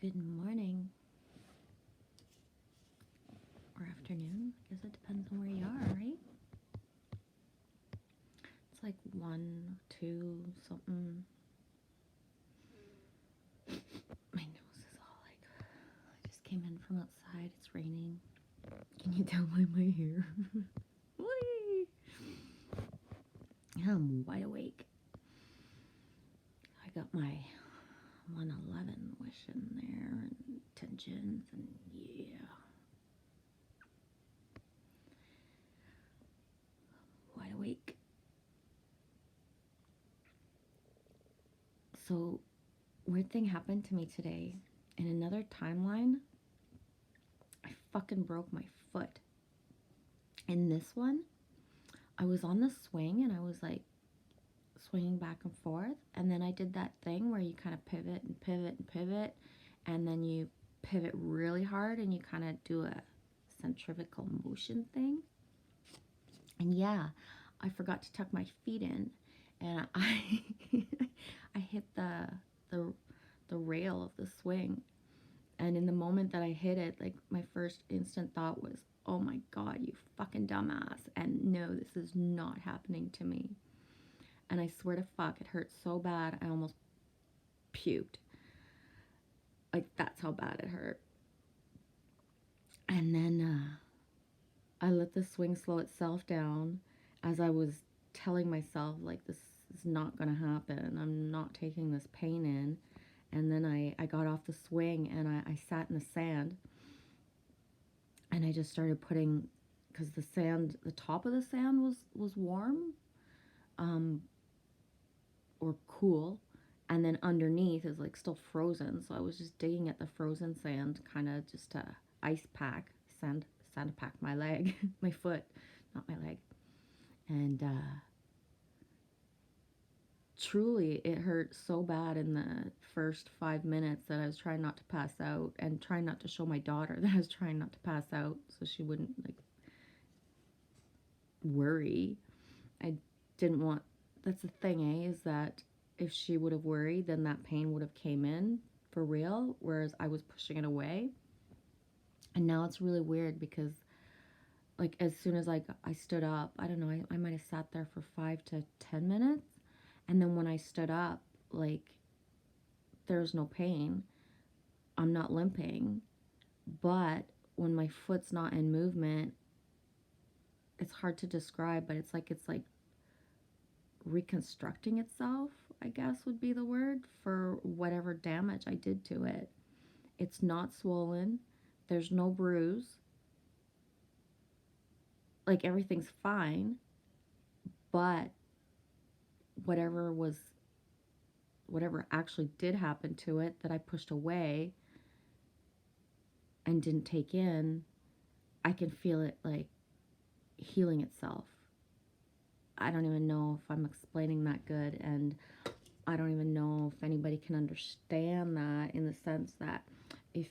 Good morning or afternoon. I guess it depends on where you are, right? It's like 1, 2, something. My nose is all like, I just came in from outside. It's raining. Can you tell by my hair? Whee! I'm wide awake. I got my 111 wish in there and tensions and yeah. Wide awake. So, weird thing happened to me today. In another timeline, I fucking broke my foot. In this one, I was on the swing and I was like swinging back and forth. And then I did that thing where you kind of pivot and pivot and pivot. And then you pivot really hard and you kind of do a centrifugal motion thing. And yeah, I forgot to tuck my feet in. And I I hit the rail of the swing. And in the moment that I hit it, like my first instant thought was, oh my God, you fucking dumbass. And no, this is not happening to me. And I swear to fuck, it hurt so bad, I almost puked. Like, that's how bad it hurt. And then I let the swing slow itself down as I was telling myself, like, this is not going to happen. I'm not taking this pain in. And then I got off the swing and I sat in the sand. And I just started putting, because the sand, the top of the sand was warm or cool. And then underneath is like still frozen. So I was just digging at the frozen sand, kind of just to ice pack, sand pack my leg, my foot, not my leg. And truly, it hurt so bad in the first 5 minutes that I was trying not to pass out and trying not to show my daughter that I was trying not to pass out so she wouldn't like worry. I didn't want, that's the thing, is that if she would have worried, then that pain would have came in for real, whereas I was pushing it away. And now it's really weird because like as soon as I stood up, I don't know, I might have sat there for 5 to 10 minutes. And then when I stood up, like there's no pain. I'm not limping. But when my foot's not in movement, it's hard to describe, but it's like reconstructing itself, I guess would be the word, for whatever damage I did to it. It's not swollen. There's no bruise. Like everything's fine, but whatever was whatever actually did happen to it that I pushed away and didn't take in, I can feel it like healing itself. I don't even know if I'm explaining that good, and I don't even know if anybody can understand that, in the sense that if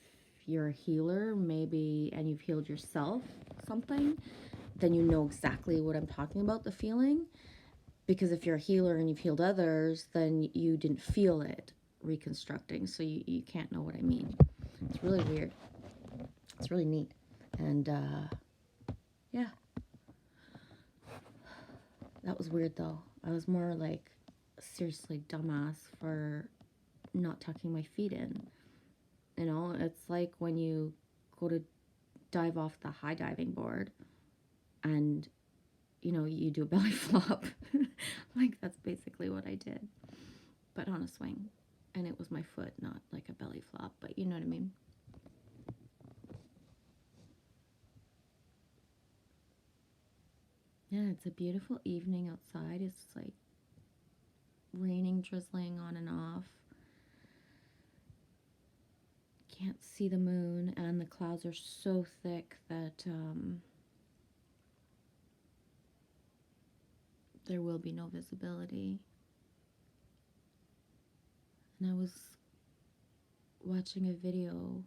you're a healer, maybe, and you've healed yourself something, then you know exactly what I'm talking about, the feeling. Because if you're a healer and you've healed others, then you didn't feel it reconstructing, so you can't know what I mean. It's really weird. It's really neat. And yeah, that was weird though. I was more like seriously dumbass for not tucking my feet in. You know, it's like when you go to dive off the high diving board and you do a belly flop. Like that's basically what I did, but on a swing. And it was my foot, not like a belly flop, but you know what I mean. Yeah, it's a beautiful evening outside. It's like raining, drizzling on and off. Can't see the moon, and the clouds are so thick that there will be no visibility. And I was watching a video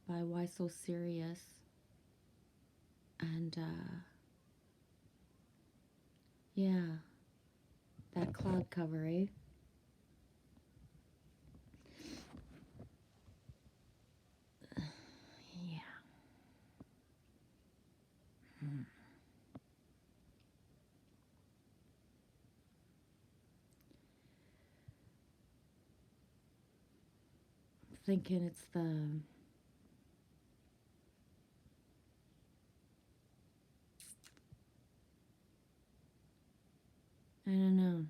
by Why So Serious, and yeah, that cloud cover, eh? thinking it's I don't know,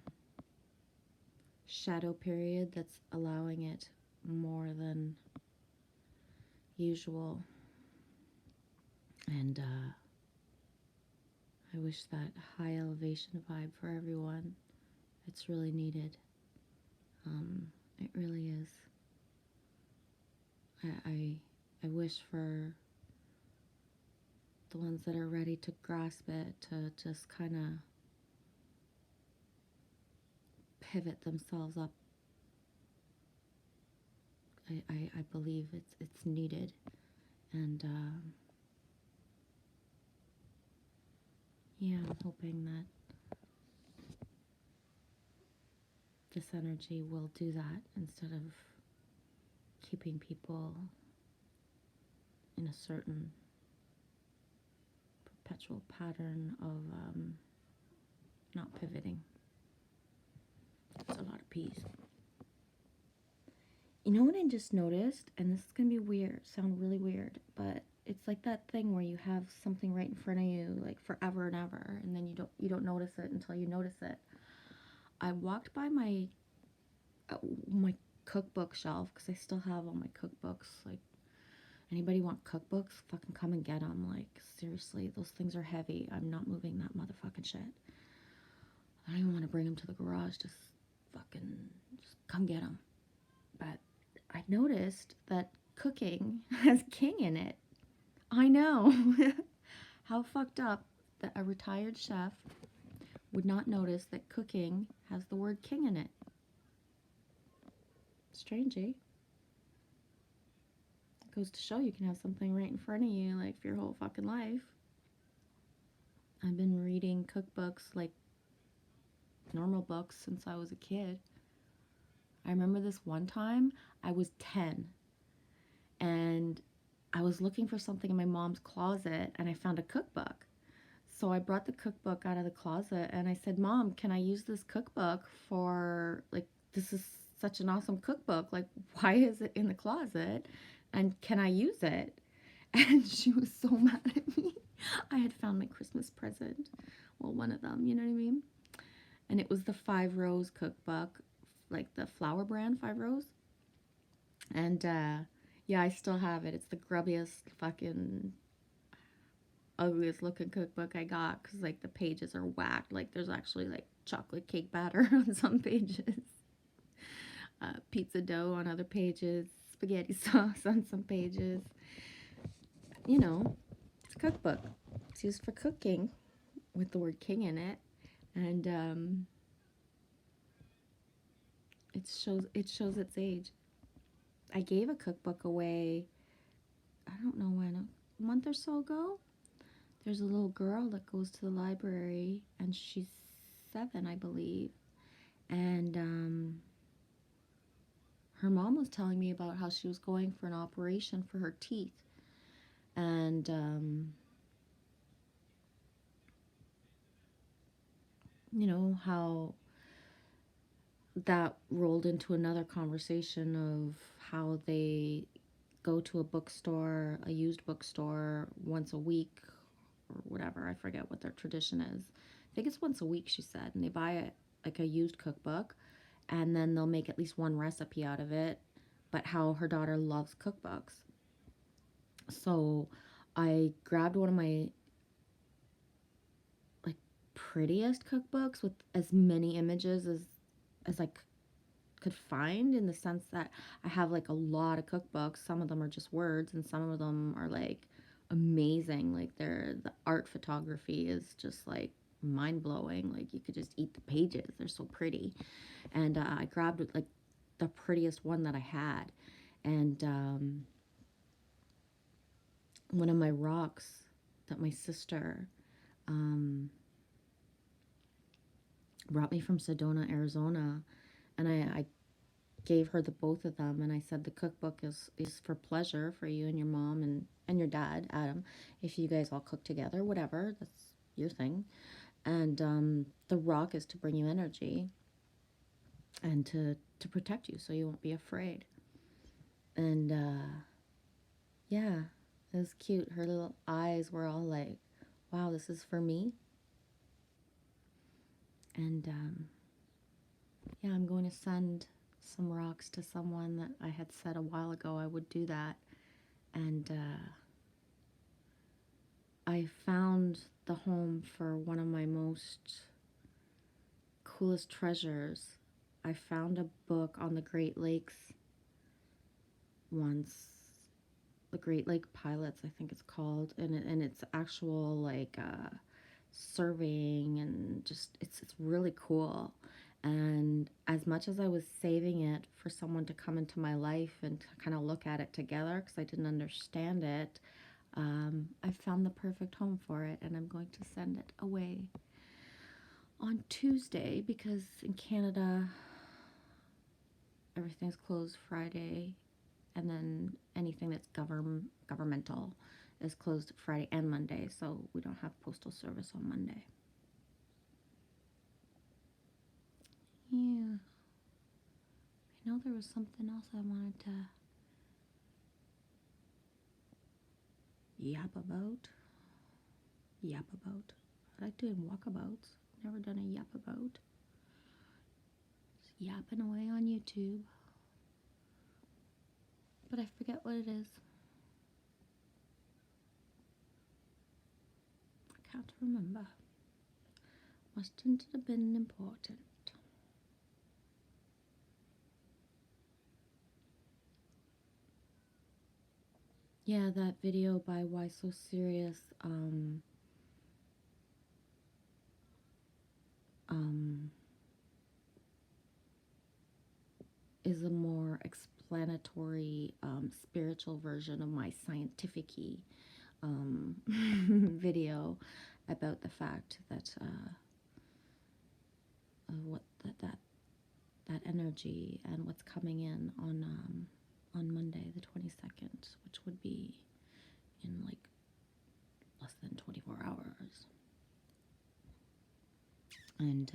shadow period that's allowing it more than usual. And I wish that high elevation vibe for everyone. It's really needed. It really is. I wish for the ones that are ready to grasp it to just kind of pivot themselves up. I believe it's needed, and yeah, I'm hoping that this energy will do that instead of keeping people in a certain perpetual pattern of not pivoting. It's a lot of peace. You know what I just noticed? And this is going to be weird, sound really weird, but it's like that thing where you have something right in front of you like forever and ever, and then you don't notice it until you notice it. I walked by my cookbook shelf because I still have all my cookbooks. Like, anybody want cookbooks? Fucking come and get them. Like, seriously, those things are heavy. I'm not moving that motherfucking shit. I don't even want to bring them to the garage. Just come get them. But I noticed that cooking has king in it. I know. How fucked up that a retired chef would not notice that cooking has the word king in it. Strange, eh? It goes to show you can have something right in front of you, like, for your whole fucking life. I've been reading cookbooks, like normal books, since I was a kid. I remember this one time, I was 10, and I was looking for something in my mom's closet, and I found a cookbook. So I brought the cookbook out of the closet, and I said, Mom, can I use this cookbook for, like, this is such an awesome cookbook. Like, why is it in the closet? And can I use it? And she was so mad at me. I had found my Christmas present. Well, one of them, you know what I mean? And it was the Five Rose cookbook, like the flower brand Five Rose. And yeah, I still have it. It's the grubbiest, fucking ugliest looking cookbook I got because, like, the pages are whacked. Like, there's actually like chocolate cake batter on some pages, pizza dough on other pages, spaghetti sauce on some pages. You know, it's a cookbook. It's used for cooking with the word king in it. And it shows its age. I gave a cookbook away, I don't know when, a month or so ago. There's a little girl that goes to the library, and she's 7, I believe. And her mom was telling me about how she was going for an operation for her teeth. And you know, how that rolled into another conversation of how they go to a bookstore, a used bookstore, once a week or whatever. I forget what their tradition is. I think it's once a week, she said, and they buy like a used cookbook, and then they'll make at least one recipe out of it. But how her daughter loves cookbooks. So I grabbed one of my like prettiest cookbooks with as many images as I could find, in the sense that I have like a lot of cookbooks. Some of them are just words, and some of them are like amazing. Like, the art photography is just like mind blowing. Like, you could just eat the pages. They're so pretty. And I grabbed like the prettiest one that I had, and one of my rocks that my sister brought me from Sedona, Arizona, and I gave her the both of them, and I said the cookbook is for pleasure for you and your mom and your dad, Adam. If you guys all cook together, whatever, that's your thing. And the rock is to bring you energy and to protect you so you won't be afraid. And yeah, it was cute. Her little eyes were all like, wow, this is for me. And yeah, I'm going to send some rocks to someone that I had said a while ago I would do that. And I found the home for one of my most coolest treasures. I found a book on the Great Lakes once, the Great Lake Pilots, I think it's called, and it's actual like surveying, and just it's really cool. And as much as I was saving it for someone to come into my life and to kind of look at it together because I didn't understand it, I found the perfect home for it, and I'm going to send it away on Tuesday because in Canada everything's closed Friday, and then anything that's governmental is closed Friday and Monday, so we don't have postal service on Monday. Yeah, I know there was something else I wanted to yap about. Yap about. I like doing walkabouts. Never done a yap about. Just yapping away on YouTube. But I forget what it is. I can't remember. Mustn't have been important. Yeah, that video by Why So Serious um, is a more explanatory spiritual version of my scientific video about the fact that what that energy and what's coming in on Monday the 22nd, which would be in like less than 24 hours. And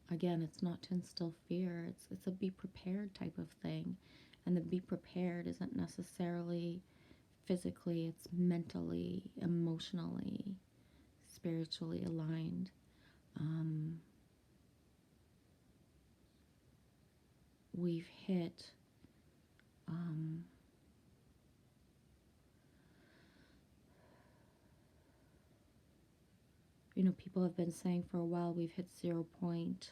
again, it's not to instill fear. It's a be prepared type of thing, and the be prepared isn't necessarily physically. It's mentally, emotionally, spiritually aligned. Um, we've hit um, people have been saying for a while we've hit 0 point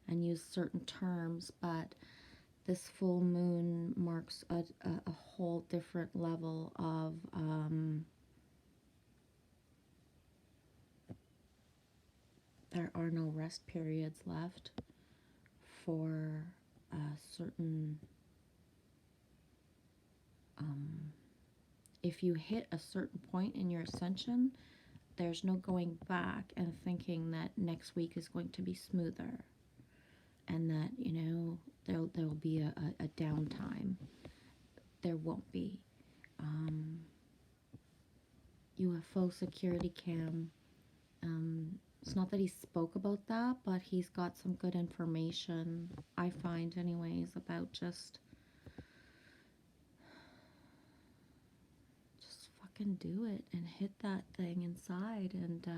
and used certain terms, but this full moon marks a whole different level of there are no rest periods left for certain if you hit a certain point in your ascension, there's no going back and thinking that next week is going to be smoother and that there'll be a downtime. There won't be. UFO security cam, it's not that he spoke about that, but he's got some good information, I find anyways, about just fucking do it and hit that thing inside, and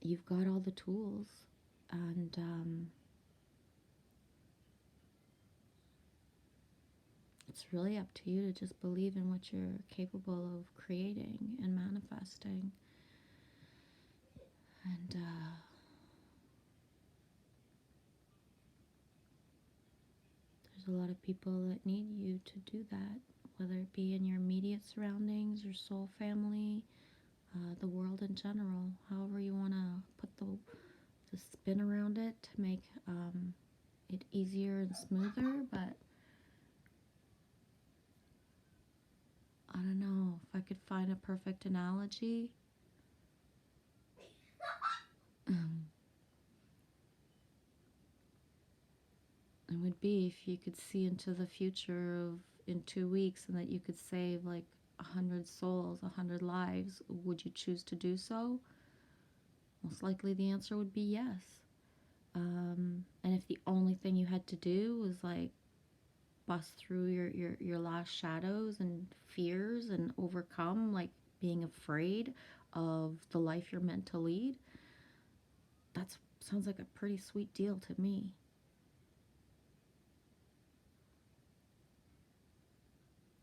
you've got all the tools, and it's really up to you to just believe in what you're capable of creating and manifesting. And there's a lot of people that need you to do that, whether it be in your immediate surroundings, your soul family, the world in general, however you want to put the spin around it to make it easier and smoother. But I don't know if I could find a perfect analogy. It would be if you could see into the future of in 2 weeks and that you could save like 100 souls, 100 lives. Would you choose to do so? Most likely the answer would be yes. And if the only thing you had to do was like bust through your last shadows and fears and overcome like being afraid of the life you're meant to lead, that sounds like a pretty sweet deal to me.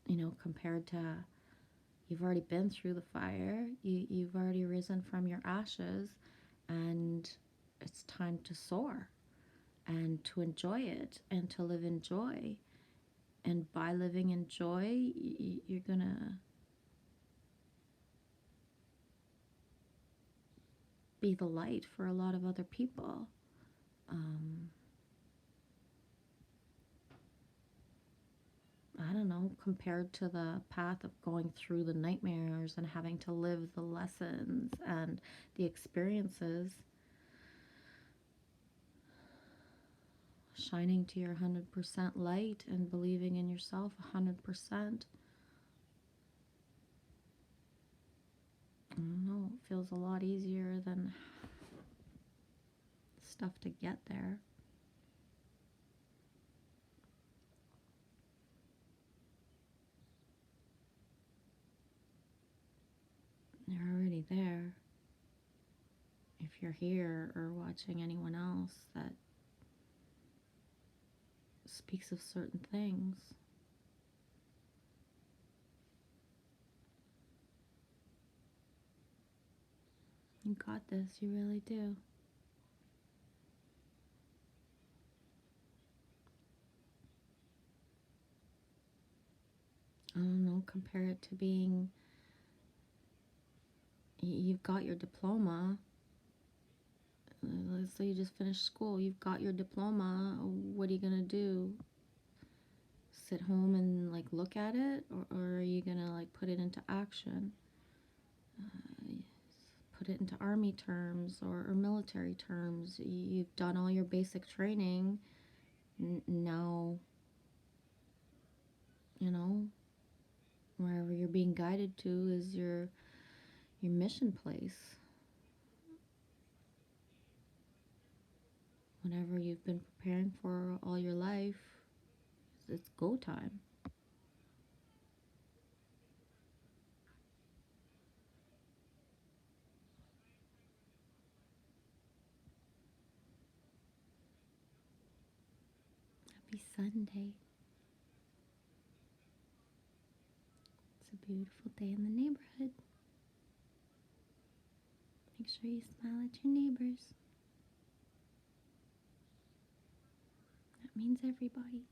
You know, compared to you've already been through the fire, you've already risen from your ashes, and it's time to soar and to enjoy it and to live in joy. And by living in joy, you're gonna be the light for a lot of other people. Um, I don't know, compared to the path of going through the nightmares and having to live the lessons and the experiences, shining to your 100% light and believing in yourself 100%. I don't know, it feels a lot easier than stuff to get there. You're already there. If you're here or watching anyone else that speaks of certain things, you got this, you really do. I don't know, compare it to being, you've got your diploma. Let's say you just finished school, you've got your diploma. What are you gonna do? Sit home and like look at it, or are you gonna like put it into action? Put it into army terms or military terms. You've done all your basic training. Now, you know, wherever you're being guided to is your mission place. Whatever you've been preparing for all your life, it's go time. Happy Sunday. It's a beautiful day in the neighborhood. Make sure you smile at your neighbors. That means everybody.